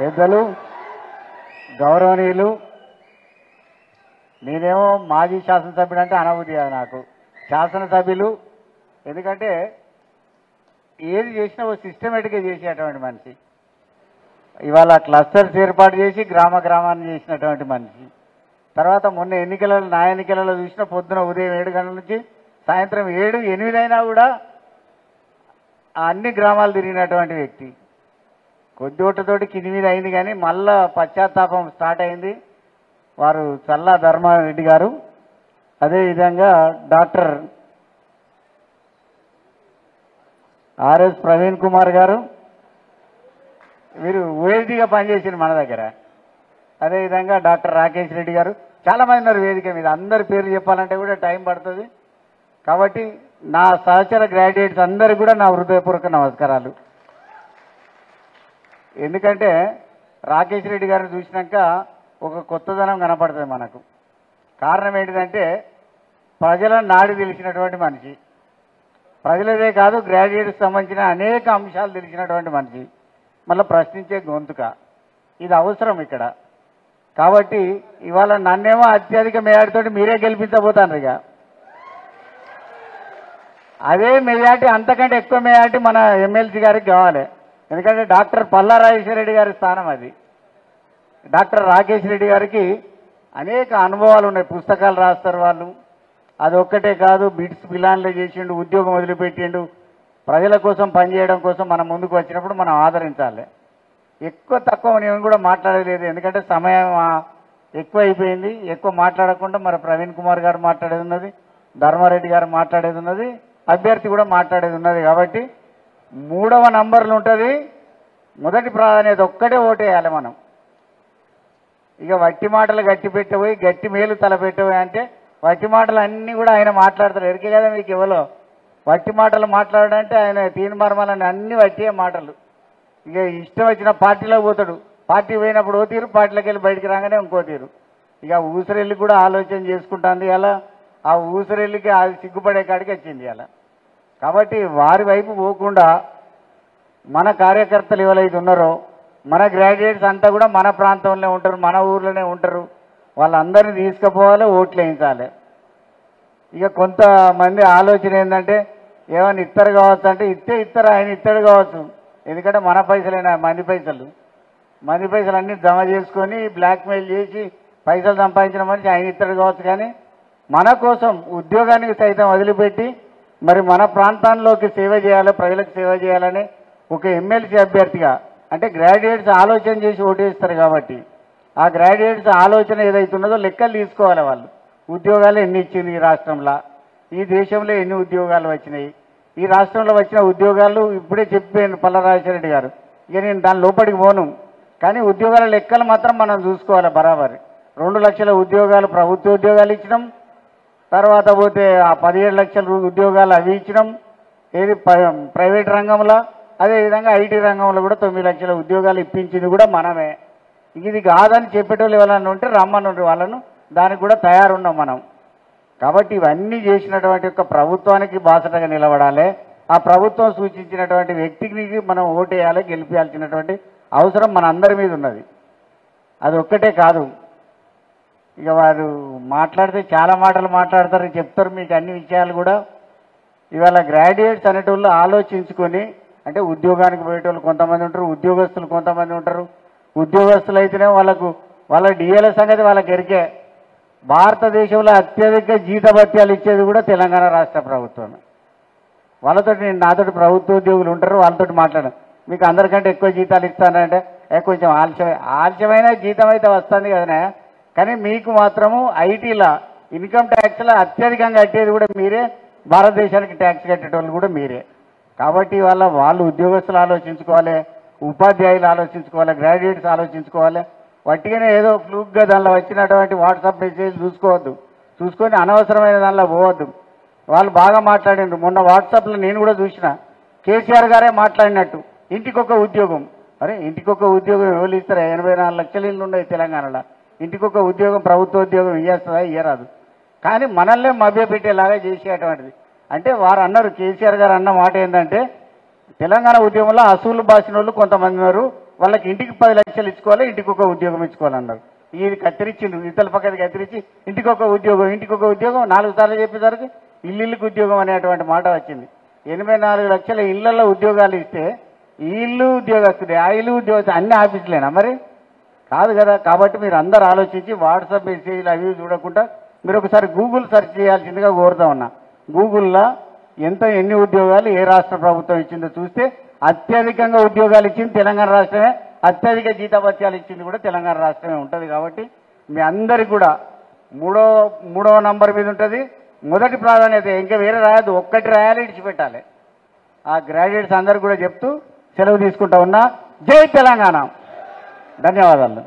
పెద్దలు గౌరవనీయులు, నేనేమో మాజీ శాసనసభ్యుడు అంటే అనుభూతి కాదు నాకు. శాసనసభ్యులు ఎందుకంటే ఏది చేసినా ఓ సిస్టమేటిక్గా చేసేటువంటి మనిషి. ఇవాళ క్లస్టర్స్ ఏర్పాటు చేసి గ్రామాన్ని చేసినటువంటి మనిషి. తర్వాత మొన్న నా ఎన్నికలలో చూసిన పొద్దున ఉదయం 7 గంటల నుంచి సాయంత్రం 7, 8 అయినా కూడా అన్ని గ్రామాలు తిరిగినటువంటి వ్యక్తి. కొద్ది ఓట్లతోటి కింది మీద అయింది, కానీ మళ్ళా పశ్చాత్తాపం స్టార్ట్ అయింది. వారు చల్లా ధర్మారెడ్డి గారు, అదేవిధంగా డాక్టర్ ఆర్ఎస్ ప్రవీణ్ కుమార్ గారు, వీరు ఓఎస్డీగా పనిచేసింది మన దగ్గర. అదేవిధంగా డాక్టర్ రాకేష్ రెడ్డి గారు, చాలామంది ఉన్నారు వేదిక మీద. అందరి పేర్లు చెప్పాలంటే కూడా టైం పడుతుంది. కాబట్టి నా సహచర గ్రాడ్యుయేట్స్ అందరికీ కూడా నా హృదయపూర్వక నమస్కారాలు. ఎందుకంటే రాకేష్ రెడ్డి గారిని చూసినాక ఒక కొత్తదనం కనపడుతుంది మనకు. కారణం ఏంటిదంటే ప్రజల నాడి తెలిసినటువంటి మనిషి, ప్రజలదే కాదు గ్రాడ్యుయేట్స్ సంబంధించిన అనేక అంశాలు తెలిసినటువంటి మనిషి, మళ్ళీ ప్రశ్నించే గొంతుక. ఇది అవసరం ఇక్కడ. కాబట్టి ఇవాళ నన్నేమో అత్యధిక మెజార్టీతోటి మీరే గెలిపించబోతాను. ఇక అదే మెజార్టీ, అంతకంటే ఎక్కువ మెజార్టీ మన ఎమ్మెల్సీ గారికి కావాలి. ఎందుకంటే డాక్టర్ పల్లా రాజేశ్వరరెడ్డి గారి స్థానం అది. డాక్టర్ రాకేష్ రెడ్డి గారికి అనేక అనుభవాలు ఉన్నాయి, పుస్తకాలు రాస్తారు వాళ్ళు. అది ఒక్కటే కాదు, బిట్స్ పిలాన్లు చేసిండు, ఉద్యోగం వదిలిపెట్టిండు. ప్రజల కోసం పనిచేయడం కోసం మనం ముందుకు వచ్చినప్పుడు మనం ఆదరించాలి. ఎక్కువ తక్కువ నేను కూడా మాట్లాడలేదు, ఎందుకంటే సమయం ఎక్కువ అయిపోయింది. ఎక్కువ మాట్లాడకుండా మరి ప్రవీణ్ కుమార్ గారు మాట్లాడేది ఉన్నది, ధర్మారెడ్డి గారు మాట్లాడేది ఉన్నది, అభ్యర్థి కూడా మాట్లాడేది ఉన్నది. కాబట్టి 3వ నంబర్లు ఉంటుంది. మొదటి ప్రాధాన్యత ఒక్కటే ఓటేయాలి మనం. ఇక వట్టి మాటలు గట్టి పెట్టబోయి గట్టి మేలు తల పెట్టబోయి అంటే వట్టి మాటలు అన్నీ కూడా ఆయన మాట్లాడతారు. ఎరికే కదా మీకు ఎవరో వట్టి మాటలు మాట్లాడాలంటే ఆయన తీర్మార్మాలని అన్ని వట్టే మాటలు. ఇక ఇష్టం వచ్చిన పార్టీలో పోతాడు, పార్టీ పోయినప్పుడు ఓ తీరు, పార్టీలోకి వెళ్ళి బయటికి రాగానే ఇంకో తీరు. ఇక ఊసరెళ్ళి కూడా ఆలోచన చేసుకుంటుంది. అలా ఆ ఊసరెళ్ళికి అది సిగ్గుపడే కాడికి వచ్చింది అలా. కాబట్టి వారి వైపు పోకుండా మన కార్యకర్తలు ఎవరైతే ఉన్నారో, మన గ్రాడ్యుయేట్స్ అంతా కూడా మన ప్రాంతంలో ఉంటారు, మన ఊర్లోనే ఉంటారు. వాళ్ళందరినీ తీసుకుపోవాలి, ఓట్లు వేయించాలి. ఇక కొంతమంది ఆలోచన ఏంటంటే ఏమైనా ఇస్తారు కావచ్చు అంటే ఇస్తారు, ఆయన ఇస్తాడు కావచ్చు. ఎందుకంటే మన పైసలైనా మంది పైసలు అన్నీ జమ చేసుకొని బ్లాక్మెయిల్ చేసి పైసలు సంపాదించిన మనిషి ఆయన ఇస్తాడు కావచ్చు. కానీ మన కోసం ఉద్యోగానికి సైతం వదిలిపెట్టి మరి మన ప్రాంతాల్లోకి సేవ చేయాలి, ప్రజలకు సేవ చేయాలని ఒక ఎమ్మెల్సీ అభ్యర్థిగా, అంటే గ్రాడ్యుయేట్స్ ఆలోచన చేసి ఓటేస్తారు. కాబట్టి ఆ గ్రాడ్యుయేట్స్ ఆలోచన ఏదైతే ఉన్నదో లెక్కలు తీసుకోవాలి. వాళ్ళు ఉద్యోగాలు ఎన్ని ఇచ్చింది ఈ రాష్ట్రంలో, ఈ దేశంలో ఎన్ని ఉద్యోగాలు వచ్చినాయి, ఈ రాష్ట్రంలో వచ్చిన ఉద్యోగాలు ఇప్పుడే చెప్పాను పల్లరాజేశ్వరరెడ్డి గారు. ఇక నేను దాని లోపలికి పోను. కానీ ఉద్యోగాల లెక్కలు మాత్రం మనం చూసుకోవాలి బరాబరి. 2 లక్షల ఉద్యోగాలు ప్రభుత్వ ఉద్యోగాలు ఇచ్చినాం. తర్వాత పోతే ఆ 17 లక్షల ఉద్యోగాలు అవి ఇచ్చినాం, ఏది ప్రైవేట్ రంగంలో. అదేవిధంగా ఐటీ రంగంలో కూడా 9 లక్షల ఉద్యోగాలు ఇప్పించింది కూడా మనమే. ఇది కాదని చెప్పేటోళ్ళు ఎవరన్నా ఉంటే రమ్మని వాళ్ళను, దానికి కూడా తయారున్నాం మనం. కాబట్టి ఇవన్నీ చేసినటువంటి యొక్క ప్రభుత్వానికి బాసటగా నిలబడాలి. ఆ ప్రభుత్వం సూచించినటువంటి వ్యక్తికి మనం ఓటేయాలి, గెలిపించాల్సినటువంటి అవసరం మన అందరి మీద ఉన్నది. అది ఒక్కటే కాదు, ఇక వారు మాట్లాడితే చాలా మాటలు మాట్లాడతారు, చెప్తారు మీకు అన్ని విషయాలు కూడా. ఇవాళ గ్రాడ్యుయేట్స్ అనేటోళ్ళు ఆలోచించుకొని, అంటే ఉద్యోగానికి పోయేటోళ్ళు కొంతమంది ఉంటారు, ఉద్యోగస్తులు కొంతమంది ఉంటారు. ఉద్యోగస్తులు అయితేనే వాళ్ళ డిఏల సంగతి వాళ్ళకి ఎరికే. భారతదేశంలో అత్యధిక జీతభత్యాలు ఇచ్చేది కూడా తెలంగాణ రాష్ట్ర ప్రభుత్వమే. నాతోటి ప్రభుత్వ ఉద్యోగులు ఉంటారు, వాళ్ళతో మాట్లాడాను. మీకు అందరికంటే ఎక్కువ జీతాలు ఇస్తానంటే కొంచెం ఆలస్యమైన జీతం అయితే వస్తుంది కదనే, కానీ మీకు మాత్రము ఐటీలో ఇన్కమ్ ట్యాక్స్లో అత్యధికంగా కట్టేది కూడా మీరే, భారతదేశానికి ట్యాక్స్ కట్టేటోళ్ళు కూడా మీరే. కాబట్టి వాళ్ళు ఉద్యోగస్తులు ఆలోచించుకోవాలి, ఉపాధ్యాయులు ఆలోచించుకోవాలి, గ్రాడ్యుయేట్స్ ఆలోచించుకోవాలి. వట్టిగానే ఏదో ఫ్లూక్గా దానిలో వచ్చినటువంటి వాట్సాప్ మెసేజ్ చూసుకొని అనవసరమైన దానిలో పోవద్దు. వాళ్ళు బాగా మాట్లాడిండ్రు. మొన్న వాట్సాప్లో నేను కూడా చూసిన, కేసీఆర్ గారే మాట్లాడినట్టు ఇంటికొక ఉద్యోగం. అరే ఇంటికొక ఉద్యోగం ఎవరు ఇస్తారా? 84 లక్షల ఇళ్ళు ఉన్నాయి తెలంగాణలో. ఇంటికొక ఉద్యోగం ప్రభుత్వ ఉద్యోగం ఇయ్యేస్తుందా? ఇయ్యరాదు. కానీ మనల్నే మభ్యపెట్టేలాగా చేసేటువంటిది. అంటే వారు అన్నారు, కేసీఆర్ గారు అన్న మాట ఏంటంటే తెలంగాణ ఉద్యమంలో అసూలు బాసిన వాళ్ళు కొంతమంది ఉన్నారు, వాళ్ళకి ఇంటికి 10 లక్షలు ఇచ్చుకోవాలి, ఇంటికి ఒక ఉద్యోగం ఇచ్చుకోవాలన్నారు. ఇది కత్తిరించిండు, ఇతల పక్కది కత్తిరించి ఇంటికి ఒక ఉద్యోగం 4 సార్లు చెప్పేసరికి ఇల్లుకి ఉద్యోగం అనేటువంటి మాట వచ్చింది. 84 లక్షల ఇళ్లలో ఉద్యోగాలు ఇస్తే ఈ ఇల్లు ఉద్యోగస్తుడే, ఆ ఇల్లు ఉద్యోగస్తుడు అన్ని ఆఫీసులేనా మరి? కాదు కదా. కాబట్టి మీరు అందరు ఆలోచించి వాట్సాప్ మెసేజ్లు అవి చూడకుండా మీరు ఒకసారి గూగుల్ సెర్చ్ చేయాల్సిందిగా కోరుతా ఉన్నా. గూగుల్లో ఎన్ని ఉద్యోగాలు ఏ రాష్ట్ర ప్రభుత్వం ఇచ్చిందో చూస్తే అత్యధికంగా ఉద్యోగాలు ఇచ్చింది తెలంగాణ రాష్ట్రమే, అత్యధిక జీతభత్యాలు ఇచ్చింది కూడా తెలంగాణ రాష్ట్రమే ఉంటుంది. కాబట్టి మీ అందరికి కూడా మూడవ నంబర్ మీద ఉంటుంది మొదటి ప్రాధాన్యత. ఇంకా వేరే రాయద్దు, ఒక్కటి రాయాలి, ఇడిచిపెట్టాలి. ఆ గ్రాడ్యుయేట్స్ అందరు కూడా చెప్తూ సెలవు తీసుకుంటా ఉన్నా. జై తెలంగాణ. ధన్యవాదాలు.